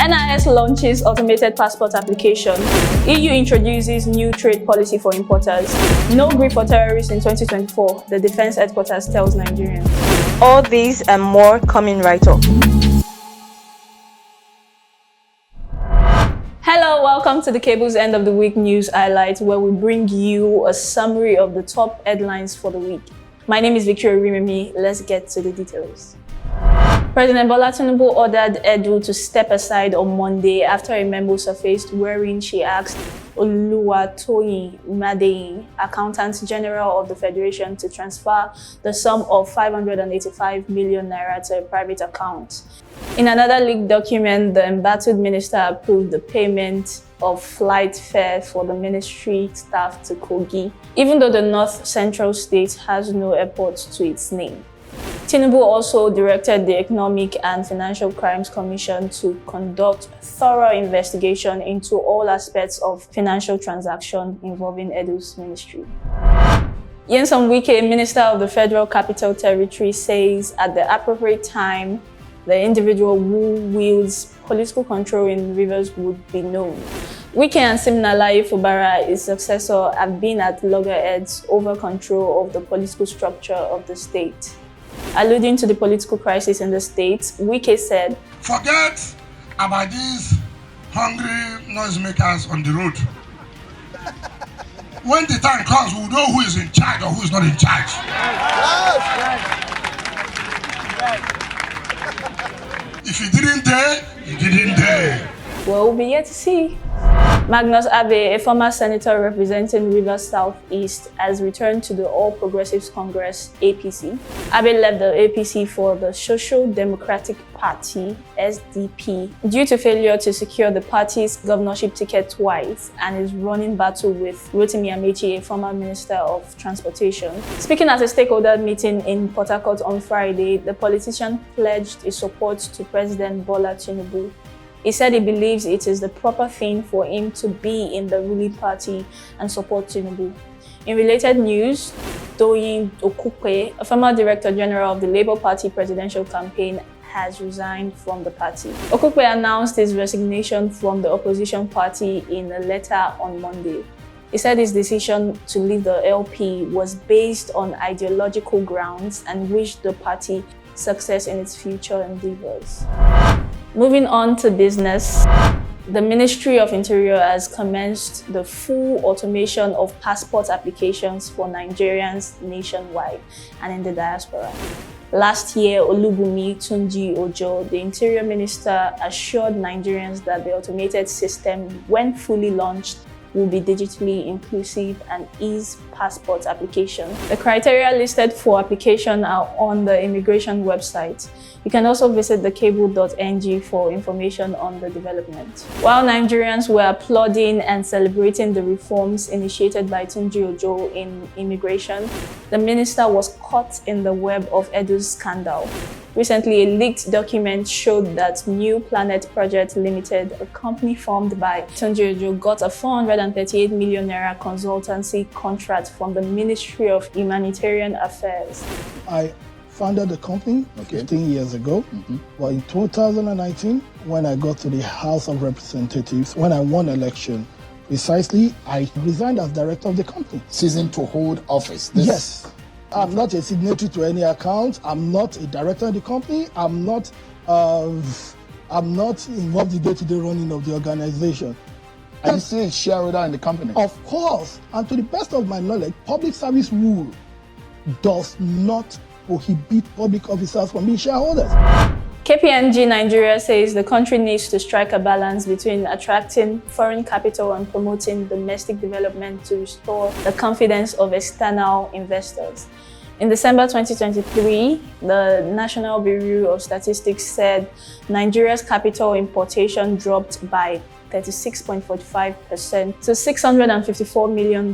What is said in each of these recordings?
NIS launches automated passport application. EU introduces new trade policy for importers. No grip for terrorists in 2024, the Defense Headquarters tells Nigerians. All these and more coming right up. Hello, welcome to the Cable's End of the Week News Highlights, where we bring you a summary of the top headlines for the week. My name is Victoria Rimemi. Let's get to the details. President Betta Edu ordered Edu to step aside on Monday after a memo surfaced wherein she asked Oluwatoyin Umadeyin, Accountant General of the Federation, to transfer the sum of 585 million naira to a private account. In another leaked document, the embattled minister approved the payment of flight fare for the ministry staff to Kogi, even though the North Central state has no airport to its name. Tinubu also directed the Economic and Financial Crimes Commission to conduct thorough investigation into all aspects of financial transactions involving Edu's ministry. Nyesom Wike, Minister of the Federal Capital Territory, says at the appropriate time, the individual who wields political control in Rivers would be known. Wike and Siminalayi Fubara, his successor, have been at loggerheads over control of the political structure of the state. Alluding to the political crisis in the state, Wike said, "Forget about these hungry noisemakers on the road. When the time comes, we'll know who is in charge or who is not in charge." If he didn't dare, he didn't dare. Well, we'll be yet to see. Magnus Abe, a former senator representing Rivers Southeast, has returned to the All Progressives Congress (APC). Abe left the APC for the Social Democratic Party (SDP) due to failure to secure the party's governorship ticket twice and is running battle with Rotimi Amechi, a former Minister of Transportation. Speaking at a stakeholder meeting in Port Harcourt on Friday, the politician pledged his support to President Bola Tinubu. He said he believes it is the proper thing for him to be in the ruling party and support Tinubu. In related news, Toyin Okupe, a former Director General of the Labour Party presidential campaign, has resigned from the party. Okupe announced his resignation from the opposition party in a letter on Monday. He said his decision to leave the LP was based on ideological grounds and wished the party success in its future endeavors. Moving on to business, the Ministry of Interior has commenced the full automation of passport applications for Nigerians nationwide and in the diaspora. Last year, Olubunmi Tunji Ojo, the Interior Minister, assured Nigerians that the automated system, when fully launched, will be digitally inclusive and ease passport application. The criteria listed for application are on the immigration website. You can also visit thecable.ng for information on the development. While Nigerians were applauding and celebrating the reforms initiated by Tunji Ojo in immigration, the minister was caught in the web of Edu's scandal. Recently, a leaked document showed that New Planet Project Limited, a company formed by Tunji Ojo, got a 438 million naira consultancy contract from the Ministry of Humanitarian Affairs. I founded the company 15 years ago, but in 2019, when I got to the House of Representatives, when I won election, precisely, I resigned as director of the company. Ceasing to hold office? Yes. I'm not a signatory to any account. I'm not a director of the company. I'm not involved in the day-to-day running of the organization. Are you still a shareholder in the company? Of course. And to the best of my knowledge, public service rule does not prohibit public officers from being shareholders. KPMG Nigeria says the country needs to strike a balance between attracting foreign capital and promoting domestic development to restore the confidence of external investors. In December 2023, the National Bureau of Statistics said Nigeria's capital importation dropped by 36.45% to $654 million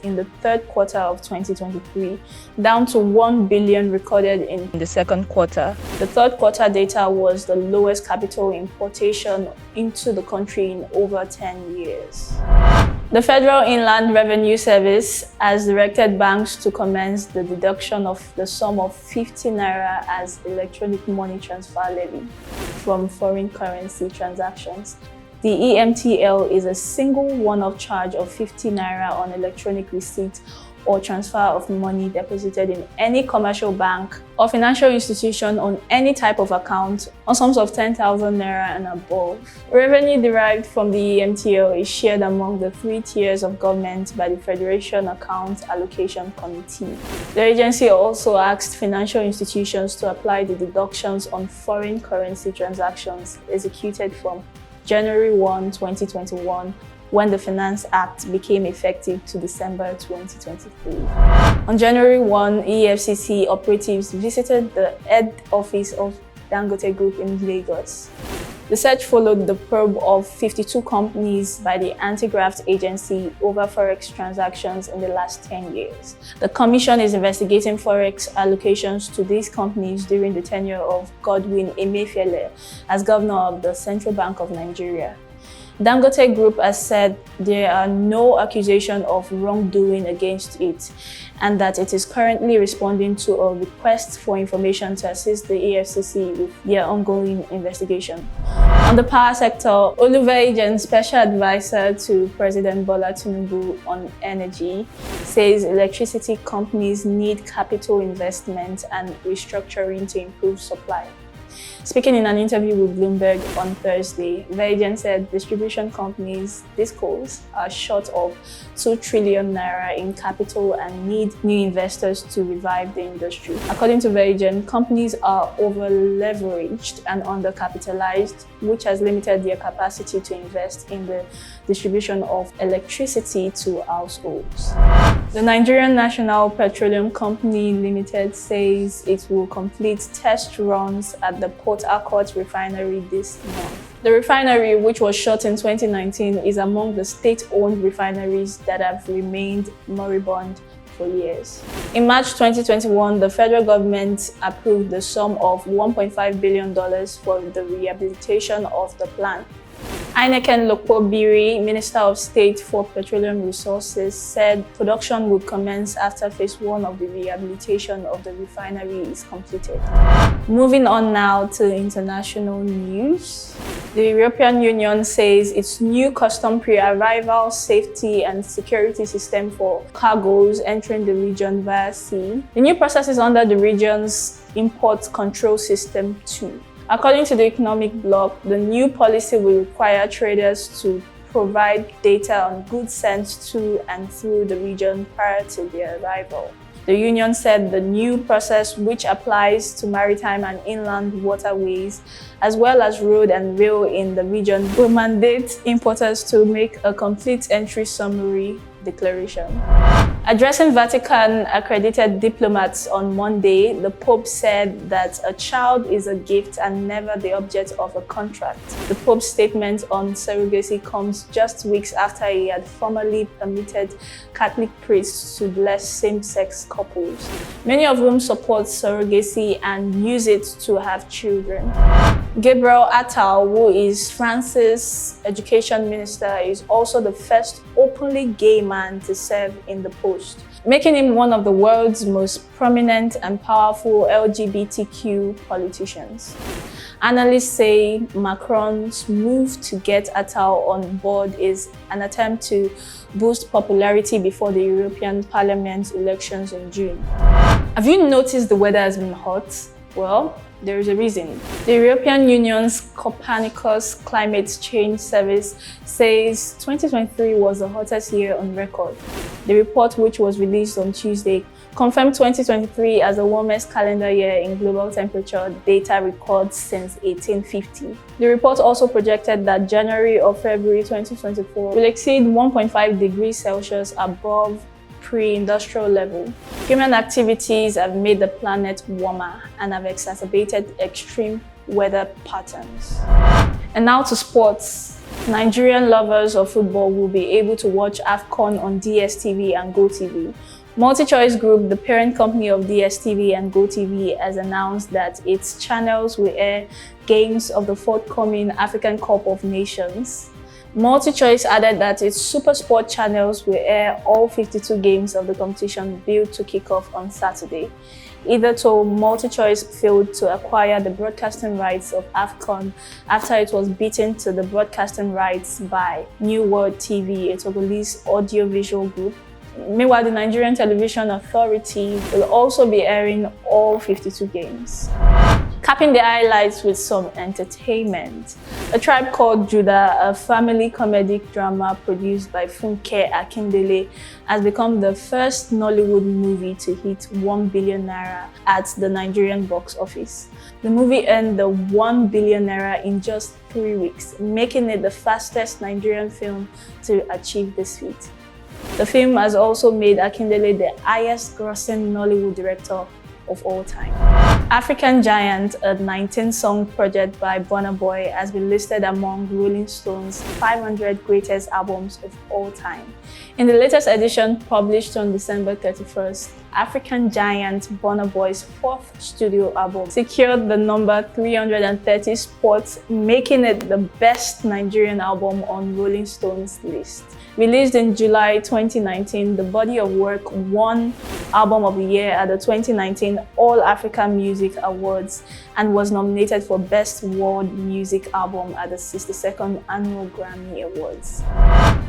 in the third quarter of 2023, down to $1 billion recorded in the second quarter. The third quarter data was the lowest capital importation into the country in over 10 years. The Federal Inland Revenue Service has directed banks to commence the deduction of the sum of 50 naira as electronic money transfer levy from foreign currency transactions. The EMTL is a single one-off charge of 50 naira on electronic receipt or transfer of money deposited in any commercial bank or financial institution on any type of account on sums of 10,000 naira and above. Revenue derived from the EMTL is shared among the 3 tiers of government by the Federation Account Allocation Committee. The agency also asked financial institutions to apply the deductions on foreign currency transactions executed from January 1, 2021, when the Finance Act became effective, to December 2023. On January 1, EFCC operatives visited the head office of Dangote Group in Lagos. The search followed the probe of 52 companies by the Anti-Graft Agency over forex transactions in the last 10 years. The commission is investigating forex allocations to these companies during the tenure of Godwin Emefiele as governor of the Central Bank of Nigeria. Dangote Group has said there are no accusations of wrongdoing against it and that it is currently responding to a request for information to assist the EFCC with their ongoing investigation. On the power sector, Oluwaejen, special advisor to President Bola Tinubu on energy, says electricity companies need capital investment and restructuring to improve supply. Speaking in an interview with Bloomberg on Thursday, Oluwaejen said distribution companies, DISCOs, are short of 2 trillion naira in capital and need new investors to revive the industry. According to Oluwaejen, companies are over-leveraged and undercapitalized, which has limited their capacity to invest in the distribution of electricity to households. The Nigerian National Petroleum Company Limited says it will complete test runs at the Port Harcourt refinery this month. The refinery, which was shut in 2019, is among the state-owned refineries that have remained moribund for years. In March 2021, the federal government approved the sum of $1.5 billion for the rehabilitation of the plant. Heineken Lokpobiri, Minister of State for Petroleum Resources, said production would commence after phase 1 of the rehabilitation of the refinery is completed. Moving on now to international news. The European Union says its new custom pre-arrival safety and security system for cargoes entering the region via sea. The new process is under the region's import control system 2. According to the economic bloc, the new policy will require traders to provide data on goods sent to and through the region prior to their arrival. The union said the new process, which applies to maritime and inland waterways, as well as road and rail in the region, will mandate importers to make a complete entry summary declaration. Addressing Vatican-accredited diplomats on Monday, the Pope said that a child is a gift and never the object of a contract. The Pope's statement on surrogacy comes just weeks after he had formally permitted Catholic priests to bless same-sex couples, many of whom support surrogacy and use it to have children. Gabriel Attal, who is France's education minister, is also the first openly gay man to serve in the post, making him one of the world's most prominent and powerful LGBTQ politicians. Analysts say Macron's move to get Attal on board is an attempt to boost popularity before the European Parliament elections in June. Have you noticed the weather has been hot? Well, there is a reason. The European Union's Copernicus Climate Change Service says 2023 was the hottest year on record. The report, which was released on Tuesday, confirmed 2023 as the warmest calendar year in global temperature data records since 1850. The report also projected that January or February 2024 will exceed 1.5 degrees Celsius above pre-industrial level. Human activities have made the planet warmer and have exacerbated extreme weather patterns. And now to sports. Nigerian lovers of football will be able to watch AFCON on DSTV and GoTV. MultiChoice Group, the parent company of DSTV and GoTV, has announced that its channels will air games of the forthcoming African Cup of Nations. MultiChoice added that its Super Sport channels will air all 52 games of the competition due to kick off on Saturday. Hitherto, MultiChoice failed to acquire the broadcasting rights of AFCON after it was beaten to the broadcasting rights by New World TV, a Togolese audiovisual group. Meanwhile, the Nigerian Television Authority will also be airing all 52 games. Capping the highlights with some entertainment. A Tribe Called Judah, a family comedic drama produced by Funke Akindele, has become the first Nollywood movie to hit 1 billion naira at the Nigerian box office. The movie earned the 1 billion naira in just 3 weeks, making it the fastest Nigerian film to achieve this feat. The film has also made Akindele the highest-grossing Nollywood director of all time. African Giant, a 19-song project by Burna Boy, has been listed among Rolling Stone's 500 greatest albums of all time. In the latest edition, published on December 31st, African Giant, Burna Boy's fourth studio album, secured the number 330 spots, making it the best Nigerian album on Rolling Stone's list. Released in July 2019, the body of work won Album of the Year at the 2019 All Africa Music Awards and was nominated for Best World Music Album at the 62nd Annual Grammy Awards.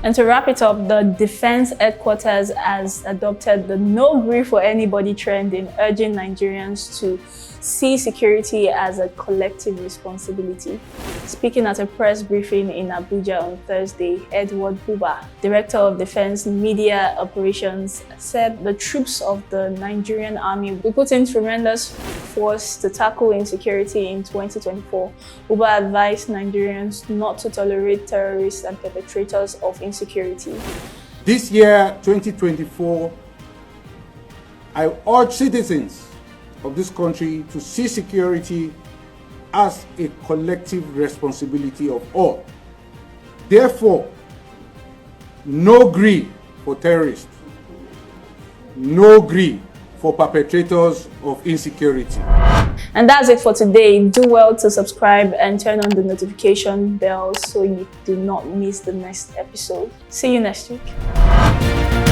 And to wrap it up, the Defense Headquarters has adopted the No Grief for Anybody trend in urging Nigerians to see security as a collective responsibility. Speaking at a press briefing in Abuja on Thursday, Edward Buba, Director of Defense Media Operations, said the troops of the Nigerian Army will put in tremendous force to tackle insecurity in 2024. Buba advised Nigerians not to tolerate terrorists and perpetrators of insecurity. This year, 2024, I urge citizens of this country to see security as a collective responsibility of all. Therefore, no greed for terrorists, no greed for perpetrators of insecurity. And that's it for today. Do well to subscribe and turn on the notification bell so you do not miss the next episode. See you next week.